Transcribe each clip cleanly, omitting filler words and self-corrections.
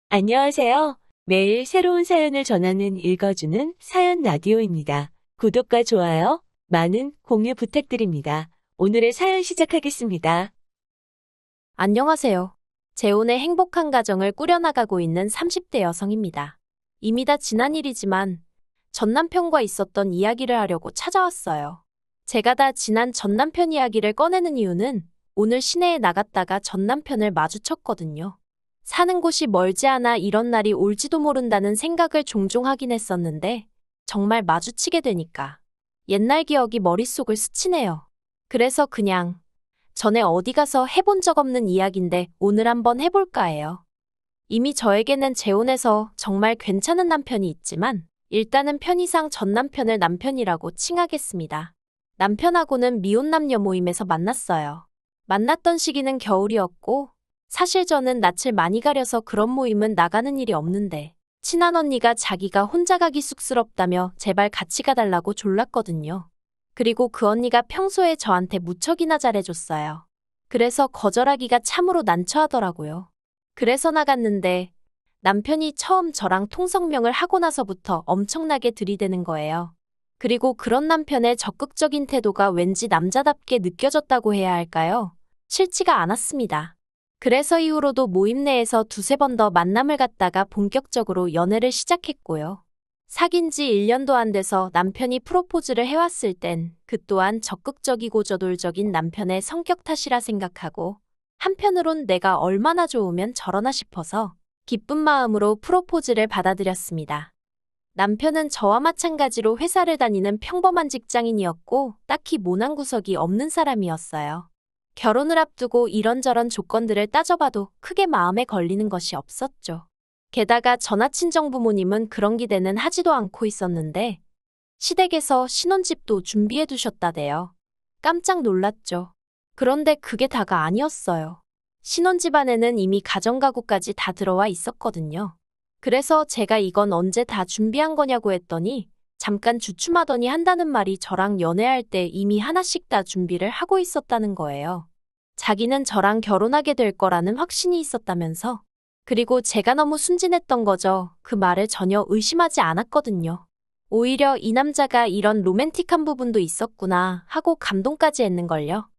안녕하세요. 매일 새로운 사연을 전하는 읽어주는 사연 라디오입니다. 구독과 좋아요, 많은 공유 부탁드립니다. 오늘의 사연 시작하겠습니다. 안녕하세요. 재혼의 행복한 가정을 꾸려나가고 있는 30대 여성입니다. 이미 다 지난 일이지만 전 남편과 있었던 이야기를 하려고 찾아왔어요. 제가 다 지난 전 남편 이야기를 꺼내는 이유는 오늘 시내에 나갔다가 전 남편을 마주쳤거든요. 사는 곳이 멀지 않아 이런 날이 올지도 모른다는 생각을 종종 하긴 했었는데 정말 마주치게 되니까 옛날 기억이 머릿속을 스치네요. 그래서 그냥 전에 어디 가서 해본 적 없는 이야기인데 오늘 한번 해볼까 해요. 이미 저에게는 재혼해서 정말 괜찮은 남편이 있지만 일단은 편의상 전 남편을 남편이라고 칭하겠습니다. 남편하고는 미혼 남녀 모임에서 만났어요. 만났던 시기는 겨울이었고 사실 저는 낯을 많이 가려서 그런 모임은 나가는 일이 없는데 친한 언니가 자기가 혼자 가기 쑥스럽다며 제발 같이 가달라고 졸랐거든요. 그리고 그 언니가 평소에 저한테 무척이나 잘해줬어요. 그래서 거절하기가 참으로 난처하더라고요. 그래서 나갔는데 남편이 처음 저랑 통성명을 하고 나서부터 엄청나게 들이대는 거예요. 그리고 그런 남편의 적극적인 태도가 왠지 남자답게 느껴졌다고 해야 할까요? 싫지가 않았습니다. 그래서 이후로도 모임 내에서 두세 번 더 만남을 갖다가 본격적으로 연애를 시작했고요. 사귄 지 1년도 안 돼서 남편이 프로포즈를 해왔을 땐 그 또한 적극적이고 저돌적인 남편의 성격 탓이라 생각하고 한편으론 내가 얼마나 좋으면 저러나 싶어서 기쁜 마음으로 프로포즈를 받아들였습니다. 남편은 저와 마찬가지로 회사를 다니는 평범한 직장인이었고 딱히 모난 구석이 없는 사람이었어요. 결혼을 앞두고 이런저런 조건들을 따져봐도 크게 마음에 걸리는 것이 없었죠. 게다가 전화 친정 부모님은 그런 기대는 하지도 않고 있었는데 시댁에서 신혼집도 준비해 두셨다대요. 깜짝 놀랐죠. 그런데 그게 다가 아니었어요. 신혼집 안에는 이미 가정가구까지 다 들어와 있었거든요. 그래서 제가 이건 언제 다 준비한 거냐고 했더니 잠깐 주춤하더니 한다는 말이 저랑 연애할 때 이미 하나씩 다 준비를 하고 있었다는 거예요. 자기는 저랑 결혼하게 될 거라는 확신이 있었다면서. 그리고 제가 너무 순진했던 거죠. 그 말을 전혀 의심하지 않았거든요. 오히려 이 남자가 이런 로맨틱한 부분도 있었구나 하고 감동까지 했는걸요.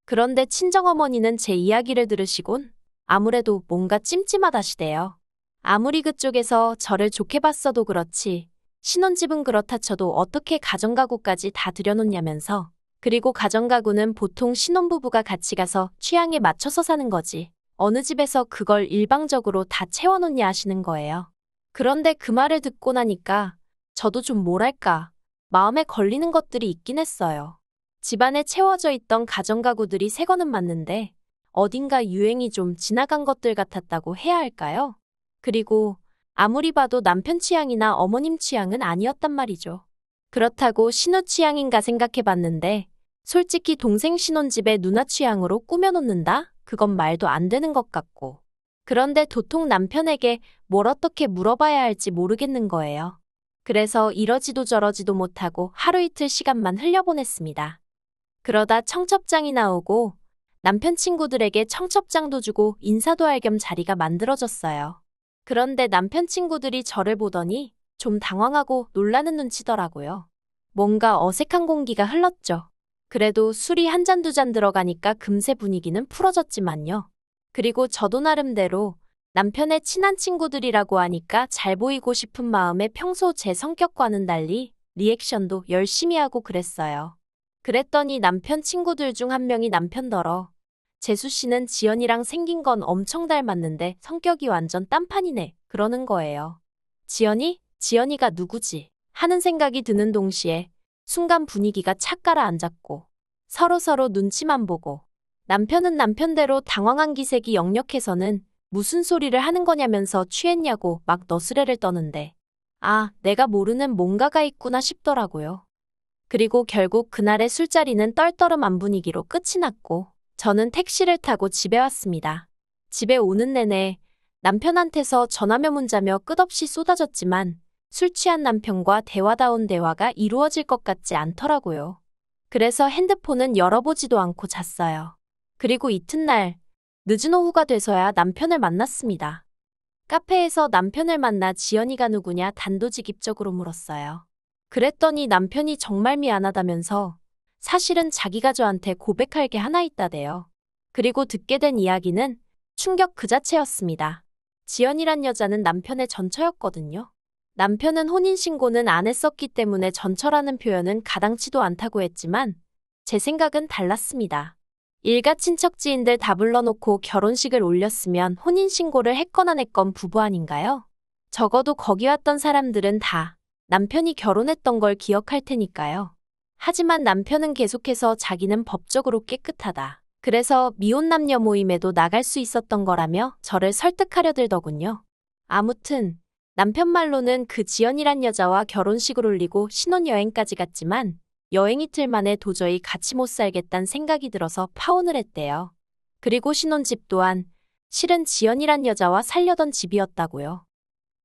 그런데 친정어머니는 제 이야기를 들으시곤 아무래도 뭔가 찜찜하다시대요. 아무리 그쪽에서 저를 좋게 봤어도 그렇지 신혼집은 그렇다 쳐도 어떻게 가정가구까지 다 들여놓냐면서. 그리고 가정가구는 보통 신혼부부가 같이 가서 취향에 맞춰서 사는 거지. 어느 집에서 그걸 일방적으로 다 채워놓냐 하시는 거예요. 그런데 그 말을 듣고 나니까 저도 좀 뭐랄까 마음에 걸리는 것들이 있긴 했어요. 집안에 채워져 있던 가정가구들이 새 거는 맞는데 어딘가 유행이 좀 지나간 것들 같았다고 해야 할까요? 그리고 아무리 봐도 남편 취향이나 어머님 취향은 아니었단 말이죠. 그렇다고 신우 취향인가 생각해봤는데 솔직히 동생 신혼집에 누나 취향으로 꾸며놓는다? 그건 말도 안 되는 것 같고. 그런데 도통 남편에게 뭘 어떻게 물어봐야 할지 모르겠는 거예요. 그래서 이러지도 저러지도 못하고 하루 이틀 시간만 흘려보냈습니다. 그러다 청첩장이 나오고 남편 친구들에게 청첩장도 주고 인사도 할 겸 자리가 만들어졌어요. 그런데 남편 친구들이 저를 보더니 좀 당황하고 놀라는 눈치더라고요. 뭔가 어색한 공기가 흘렀죠. 그래도 술이 한 잔 두 잔 들어가니까 금세 분위기는 풀어졌지만요. 그리고 저도 나름대로 남편의 친한 친구들이라고 하니까 잘 보이고 싶은 마음에 평소 제 성격과는 달리 리액션도 열심히 하고 그랬어요. 그랬더니 남편 친구들 중 한 명이 남편더러 재수 씨는 지연이랑 생긴 건 엄청 닮았는데 성격이 완전 딴판이네 그러는 거예요. 지연이? 지연이가 누구지? 하는 생각이 드는 동시에 순간 분위기가 착 가라앉았고 서로서로 눈치만 보고 남편은 남편대로 당황한 기색이 역력해서는 무슨 소리를 하는 거냐면서 취했냐고 막 너스레를 떠는데 아, 내가 모르는 뭔가가 있구나 싶더라고요. 그리고 결국 그날의 술자리는 떨떠름한 분위기로 끝이 났고 저는 택시를 타고 집에 왔습니다. 집에 오는 내내 남편한테서 전화며 문자며 끝없이 쏟아졌지만 술 취한 남편과 대화다운 대화가 이루어질 것 같지 않더라고요. 그래서 핸드폰은 열어보지도 않고 잤어요. 그리고 이튿날 늦은 오후가 돼서야 남편을 만났습니다. 카페에서 남편을 만나 지연이가 누구냐 단도직입적으로 물었어요. 그랬더니 남편이 정말 미안하다면서 사실은 자기가 저한테 고백할 게 하나 있다대요. 그리고 듣게 된 이야기는 충격 그 자체였습니다. 지연이란 여자는 남편의 전처였거든요. 남편은 혼인신고는 안 했었기 때문에 전처라는 표현은 가당치도 않다고 했지만 제 생각은 달랐습니다. 일가 친척 지인들 다 불러놓고 결혼식을 올렸으면 혼인신고를 했건 안 했건 부부 아닌가요? 적어도 거기 왔던 사람들은 다 남편이 결혼했던 걸 기억할 테니까요. 하지만 남편은 계속해서 자기는 법적으로 깨끗하다. 그래서 미혼 남녀 모임에도 나갈 수 있었던 거라며 저를 설득하려 들더군요. 아무튼 남편 말로는 그 지연이란 여자와 결혼식을 올리고 신혼여행까지 갔지만 여행 이틀 만에 도저히 같이 못 살겠다는 생각이 들어서 파혼을 했대요. 그리고 신혼집 또한 실은 지연이란 여자와 살려던 집이었다고요.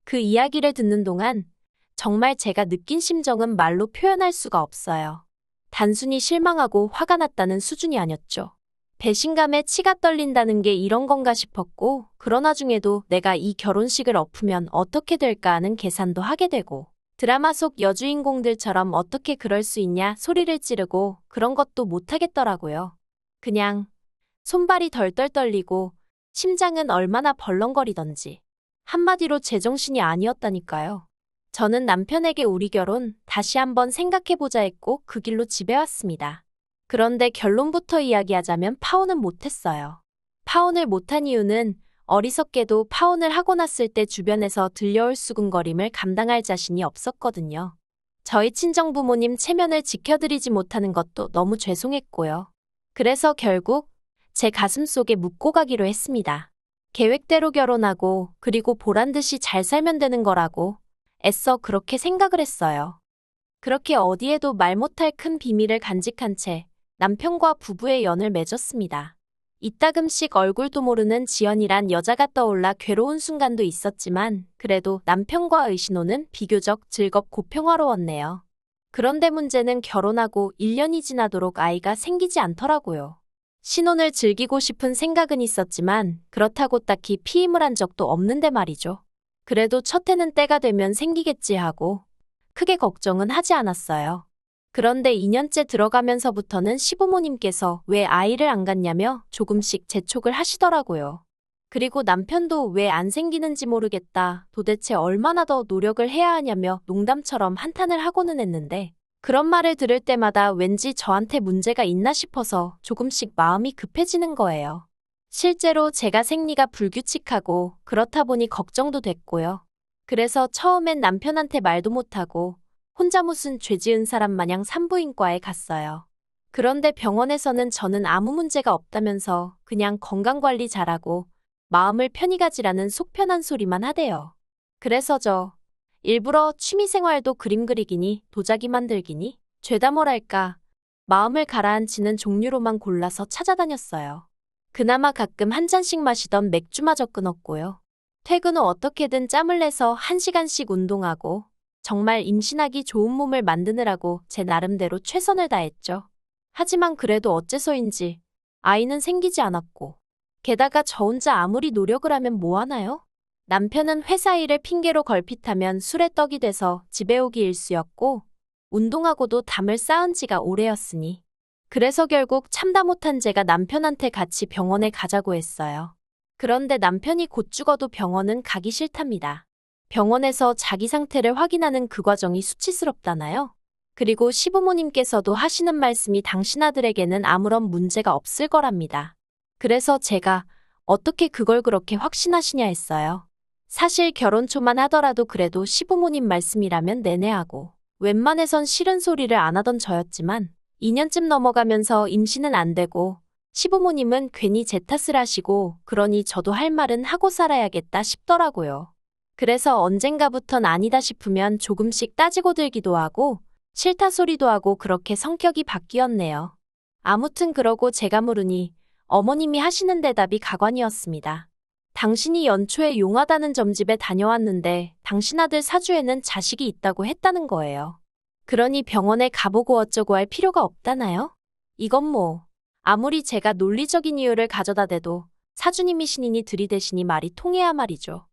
그 이야기를 듣는 동안 정말 제가 느낀 심정은 말로 표현할 수가 없어요. 단순히 실망하고 화가 났다는 수준이 아니었죠. 배신감에 치가 떨린다는 게 이런 건가 싶었고, 그러나 중에도 내가 이 결혼식을 엎으면 어떻게 될까 하는 계산도 하게 되고, 드라마 속 여주인공들처럼 어떻게 그럴 수 있냐 소리를 지르고 그런 것도 못하겠더라고요. 그냥 손발이 덜덜 떨리고 심장은 얼마나 벌렁거리던지. 한마디로 제정신이 아니었다니까요. 저는 남편에게 우리 결혼 다시 한번 생각해보자 했고 그 길로 집에 왔습니다. 그런데 결론부터 이야기하자면 파혼은 못했어요. 파혼을 못한 이유는 어리석게도 파혼을 하고 났을 때 주변에서 들려올 수군거림을 감당할 자신이 없었거든요. 저희 친정부모님 체면을 지켜드리지 못하는 것도 너무 죄송했고요. 그래서 결국 제 가슴속에 묻고 가기로 했습니다. 계획대로 결혼하고 그리고 보란듯이 잘 살면 되는 거라고 애써 그렇게 생각을 했어요. 그렇게 어디에도 말 못할 큰 비밀을 간직한 채 남편과 부부의 연을 맺었습니다. 이따금씩 얼굴도 모르는 지연이란 여자가 떠올라 괴로운 순간도 있었지만 그래도 남편과의 신혼은 비교적 즐겁고 평화로웠네요. 그런데 문제는 결혼하고 1년이 지나도록 아이가 생기지 않더라고요. 신혼을 즐기고 싶은 생각은 있었지만 그렇다고 딱히 피임을 한 적도 없는데 말이죠. 그래도 첫 해는 때가 되면 생기겠지 하고 크게 걱정은 하지 않았어요. 그런데 2년째 들어가면서부터는 시부모님께서 왜 아이를 안 갖냐며 조금씩 재촉을 하시더라고요. 그리고 남편도 왜 안 생기는지 모르겠다, 도대체 얼마나 더 노력을 해야 하냐며 농담처럼 한탄을 하고는 했는데 그런 말을 들을 때마다 왠지 저한테 문제가 있나 싶어서 조금씩 마음이 급해지는 거예요. 실제로 제가 생리가 불규칙하고 그렇다 보니 걱정도 됐고요. 그래서 처음엔 남편한테 말도 못하고 혼자 무슨 죄 지은 사람 마냥 산부인과에 갔어요. 그런데 병원에서는 저는 아무 문제가 없다면서 그냥 건강관리 잘하고 마음을 편히 가지라는 속편한 소리만 하대요. 그래서 저 일부러 취미생활도 그림 그리기니 도자기 만들기니 죄다 뭐랄까 마음을 가라앉히는 종류로만 골라서 찾아다녔어요. 그나마 가끔 한 잔씩 마시던 맥주마저 끊었고요. 퇴근 후 어떻게든 짬을 내서 1시간씩 운동하고 정말 임신하기 좋은 몸을 만드느라고 제 나름대로 최선을 다했죠. 하지만 그래도 어째서인지 아이는 생기지 않았고 게다가 저 혼자 아무리 노력을 하면 뭐하나요? 남편은 회사 일을 핑계로 걸핏하면 술에 떡이 돼서 집에 오기 일쑤였고 운동하고도 담을 쌓은 지가 오래였으니 그래서 결국 참다 못한 제가 남편한테 같이 병원에 가자고 했어요. 그런데 남편이 곧 죽어도 병원은 가기 싫답니다. 병원에서 자기 상태를 확인하는 그 과정이 수치스럽다나요? 그리고 시부모님께서도 하시는 말씀이 당신 아들에게는 아무런 문제가 없을 거랍니다. 그래서 제가 어떻게 그걸 그렇게 확신하시냐 했어요. 사실 결혼 초만 하더라도 그래도 시부모님 말씀이라면 내내 하고 웬만해선 싫은 소리를 안 하던 저였지만 2년쯤 넘어가면서 임신은 안 되고 시부모님은 괜히 제 탓을 하시고 그러니 저도 할 말은 하고 살아야겠다 싶더라고요. 그래서 언젠가부턴 아니다 싶으면 조금씩 따지고 들기도 하고 싫다 소리도 하고 그렇게 성격이 바뀌었네요. 아무튼 그러고 제가 물으니 어머님이 하시는 대답이 가관이었습니다. 당신이 연초에 용하다는 점집에 다녀왔는데 당신 아들 사주에는 자식이 있다고 했다는 거예요. 그러니 병원에 가보고 어쩌고 할 필요가 없다나요? 이건 뭐 아무리 제가 논리적인 이유를 가져다 대도 사주님이 신이니 들이대시니 말이 통해야 말이죠.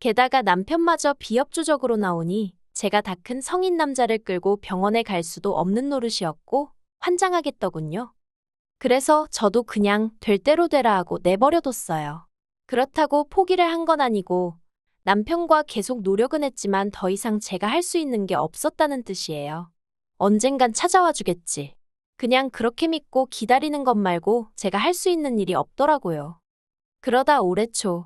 게다가 남편마저 비협조적으로 나오니 제가 다 큰 성인 남자를 끌고 병원에 갈 수도 없는 노릇이었고 환장하겠더군요. 그래서 저도 그냥 될 대로 되라 하고 내버려뒀어요. 그렇다고 포기를 한 건 아니고 남편과 계속 노력은 했지만 더 이상 제가 할 수 있는 게 없었다는 뜻이에요. 언젠간 찾아와 주겠지. 그냥 그렇게 믿고 기다리는 것 말고 제가 할 수 있는 일이 없더라고요. 그러다 올해 초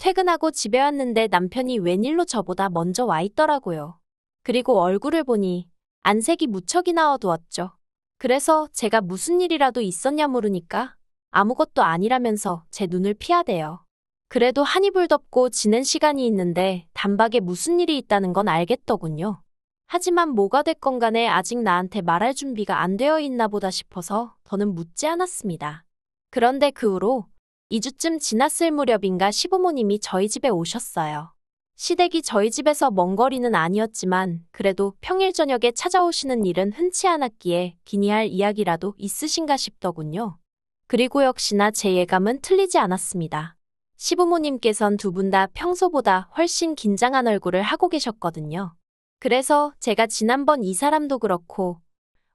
퇴근하고 집에 왔는데 남편이 웬일로 저보다 먼저 와 있더라고요. 그리고 얼굴을 보니 안색이 무척이나 어두웠죠. 그래서 제가 무슨 일이라도 있었냐 물으니까 아무것도 아니라면서 제 눈을 피하대요. 그래도 한 이불 덮고 지낸 시간이 있는데 단박에 무슨 일이 있다는 건 알겠더군요. 하지만 뭐가 됐건 간에 아직 나한테 말할 준비가 안 되어 있나 보다 싶어서 더는 묻지 않았습니다. 그런데 그 후로 2주쯤 지났을 무렵인가 시부모님이 저희 집에 오셨어요. 시댁이 저희 집에서 먼 거리는 아니었지만 그래도 평일 저녁에 찾아오시는 일은 흔치 않았기에 기니할 이야기라도 있으신가 싶더군요. 그리고 역시나 제 예감은 틀리지 않았습니다. 시부모님께선 두 분 다 평소보다 훨씬 긴장한 얼굴을 하고 계셨거든요. 그래서 제가 지난번 이 사람도 그렇고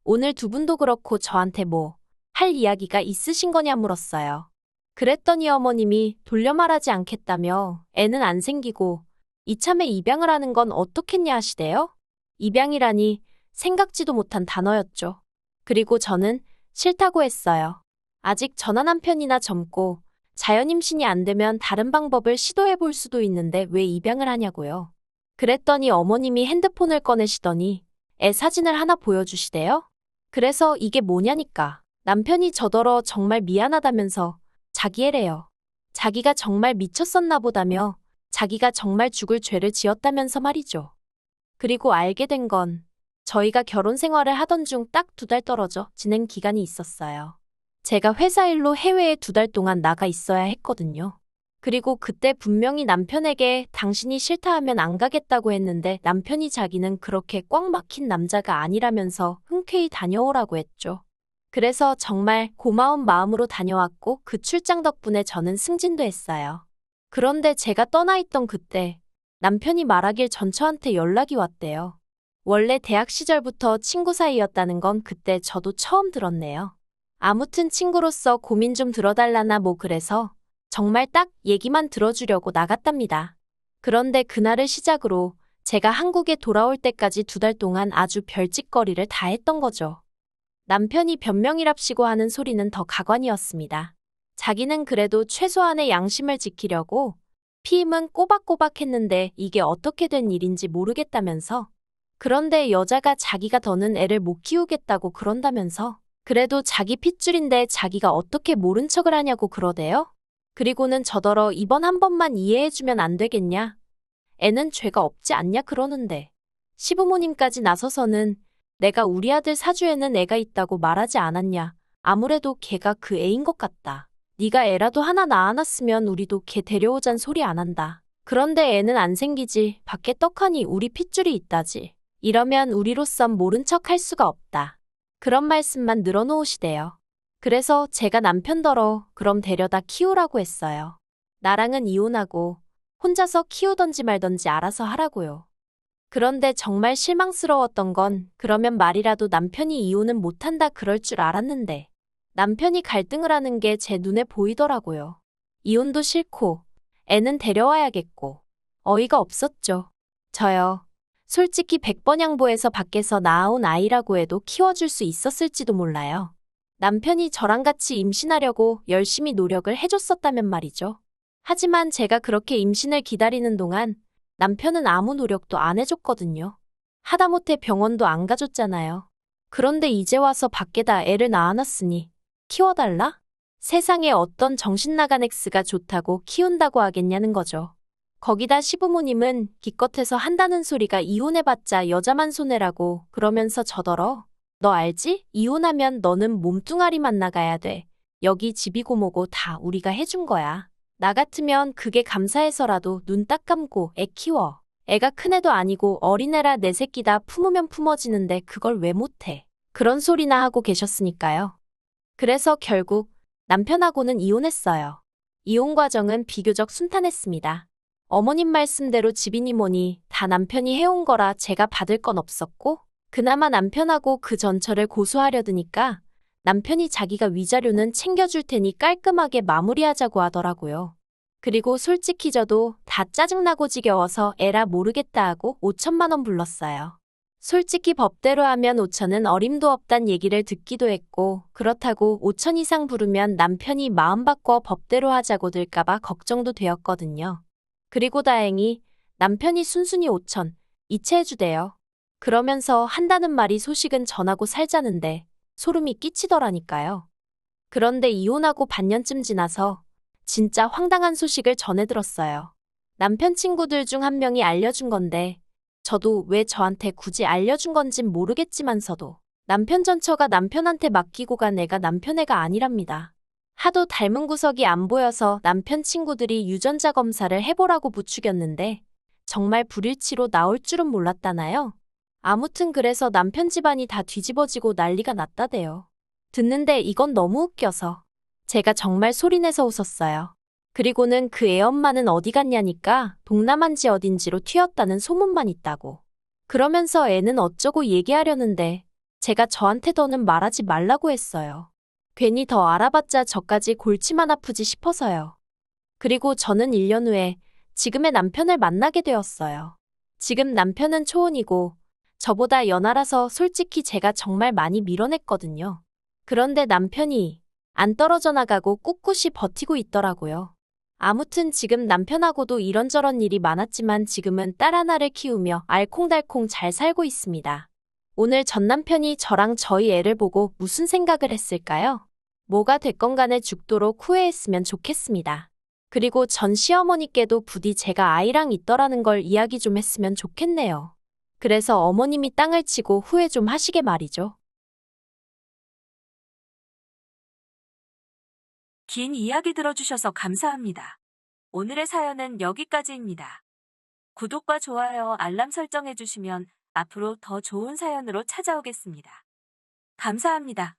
오늘 두 분도 그렇고 저한테 뭐 할 이야기가 있으신 거냐 물었어요. 그랬더니 어머님이 돌려 말하지 않겠다며 애는 안 생기고 이참에 입양을 하는 건 어떻겠냐 하시대요. 입양이라니 생각지도 못한 단어였죠. 그리고 저는 싫다고 했어요. 아직 전화 남편이나 젊고 자연 임신이 안 되면 다른 방법을 시도해 볼 수도 있는데 왜 입양을 하냐고요. 그랬더니 어머님이 핸드폰을 꺼내시더니 애 사진을 하나 보여주시대요. 그래서 이게 뭐냐니까. 남편이 저더러 정말 미안하다면서 자기 애래요. 자기가 정말 미쳤었나 보다며 자기가 정말 죽을 죄를 지었다면서 말이죠. 그리고 알게 된 건 저희가 결혼 생활을 하던 중 딱 2달 떨어져 지낸 기간이 있었어요. 제가 회사 일로 해외에 2달 동안 나가 있어야 했거든요. 그리고 그때 분명히 남편에게 당신이 싫다 하면 안 가겠다고 했는데 남편이 자기는 그렇게 꽉 막힌 남자가 아니라면서 흔쾌히 다녀오라고 했죠. 그래서 정말 고마운 마음으로 다녀왔고 그 출장 덕분에 저는 승진도 했어요. 그런데 제가 떠나 있던 그때 남편이 말하길 전 저한테 연락이 왔대요. 원래 대학 시절부터 친구 사이였다는 건 그때 저도 처음 들었네요. 아무튼 친구로서 고민 좀 들어달라나 뭐 그래서 정말 딱 얘기만 들어주려고 나갔답니다. 그런데 그날을 시작으로 제가 한국에 돌아올 때까지 2달 동안 아주 별짓거리를 다 했던 거죠. 남편이 변명이랍시고 하는 소리는 더 가관이었습니다. 자기는 그래도 최소한의 양심을 지키려고 피임은 꼬박꼬박 했는데 이게 어떻게 된 일인지 모르겠다면서. 그런데 여자가 자기가 더는 애를 못 키우겠다고 그런다면서. 그래도 자기 핏줄인데 자기가 어떻게 모른 척을 하냐고 그러대요. 그리고는 저더러 이번 한 번만 이해해주면 안 되겠냐. 애는 죄가 없지 않냐 그러는데. 시부모님까지 나서서는 내가 우리 아들 사주에는 애가 있다고 말하지 않았냐. 아무래도 걔가 그 애인 것 같다. 네가 애라도 하나 낳아놨으면 우리도 걔 데려오잔 소리 안 한다. 그런데 애는 안 생기지. 밖에 떡하니 우리 핏줄이 있다지. 이러면 우리로선 모른 척 할 수가 없다. 그런 말씀만 늘어놓으시대요. 그래서 제가 남편더러 그럼 데려다 키우라고 했어요. 나랑은 이혼하고 혼자서 키우던지 말던지 알아서 하라고요. 그런데 정말 실망스러웠던 건 그러면 말이라도 남편이 이혼은 못한다 그럴 줄 알았는데 남편이 갈등을 하는 게 제 눈에 보이더라고요. 이혼도 싫고 애는 데려와야겠고 어이가 없었죠. 저요. 솔직히 100번 양보해서 밖에서 낳아온 아이라고 해도 키워줄 수 있었을지도 몰라요. 남편이 저랑 같이 임신하려고 열심히 노력을 해줬었다면 말이죠. 하지만 제가 그렇게 임신을 기다리는 동안 남편은 아무 노력도 안 해줬거든요. 하다못해 병원도 안 가줬잖아요. 그런데 이제 와서 밖에다 애를 낳아놨으니 키워달라? 세상에 어떤 정신나간 X가 좋다고 키운다고 하겠냐는 거죠. 거기다 시부모님은 기껏해서 한다는 소리가 이혼해봤자 여자만 손해라고 그러면서 저더러 너 알지? 이혼하면 너는 몸뚱아리만 나가야 돼. 여기 집이고 뭐고 다 우리가 해준 거야. 나 같으면 그게 감사해서라도 눈 딱 감고 애 키워. 애가 큰애도 아니고 어린애라 내 새끼 다 품으면 품어지는데 그걸 왜 못해. 그런 소리나 하고 계셨으니까요. 그래서 결국 남편하고는 이혼했어요. 이혼 과정은 비교적 순탄했습니다. 어머님 말씀대로 집이니 뭐니 다 남편이 해온 거라 제가 받을 건 없었고, 그나마 남편하고 그 전처를 고소하려 드니까 남편이 자기가 위자료는 챙겨줄 테니 깔끔하게 마무리하자고 하더라고요. 그리고 솔직히 저도 다 짜증나고 지겨워서 에라 모르겠다 하고 5천만 원 불렀어요. 솔직히 법대로 하면 5천은 어림도 없단 얘기를 듣기도 했고, 그렇다고 5천 이상 부르면 남편이 마음 바꿔 법대로 하자고 들까봐 걱정도 되었거든요. 그리고 다행히 남편이 순순히 5천 이체해주대요. 그러면서 한다는 말이 소식은 전하고 살자는데 소름이 끼치더라니까요. 그런데 이혼하고 반년쯤 지나서 진짜 황당한 소식을 전해 들었어요. 남편 친구들 중 한 명이 알려준 건데, 저도 왜 저한테 굳이 알려준 건진 모르겠지만서도 남편 전처가 남편한테 맡기고 간 애가 남편 애가 아니랍니다. 하도 닮은 구석이 안 보여서 남편 친구들이 유전자 검사를 해보라고 부추겼는데 정말 불일치로 나올 줄은 몰랐다나요? 아무튼 그래서 남편 집안이 다 뒤집어지고 난리가 났다대요. 듣는데 이건 너무 웃겨서 제가 정말 소리내서 웃었어요. 그리고는 그 애 엄마는 어디 갔냐니까 동남아인지 어딘지로 튀었다는 소문만 있다고. 그러면서 애는 어쩌고 얘기하려는데 제가 저한테 더는 말하지 말라고 했어요. 괜히 더 알아봤자 저까지 골치만 아프지 싶어서요. 그리고 저는 1년 후에 지금의 남편을 만나게 되었어요. 지금 남편은 초혼이고 저보다 연하라서 솔직히 제가 정말 많이 밀어냈거든요. 그런데 남편이 안 떨어져 나가고 꿋꿋이 버티고 있더라고요. 아무튼 지금 남편하고도 이런저런 일이 많았지만 지금은 딸 하나를 키우며 알콩달콩 잘 살고 있습니다. 오늘 전 남편이 저랑 저희 애를 보고 무슨 생각을 했을까요? 뭐가 됐건 간에 죽도록 후회했으면 좋겠습니다. 그리고 전 시어머니께도 부디 제가 아이랑 있더라는 걸 이야기 좀 했으면 좋겠네요. 그래서 어머님이 땅을 치고 후회 좀 하시게 말이죠. 긴 이야기 들어주셔서 감사합니다. 오늘의 사연은 여기까지입니다. 구독과 좋아요, 알람 설정해주시면 앞으로 더 좋은 사연으로 찾아오겠습니다. 감사합니다.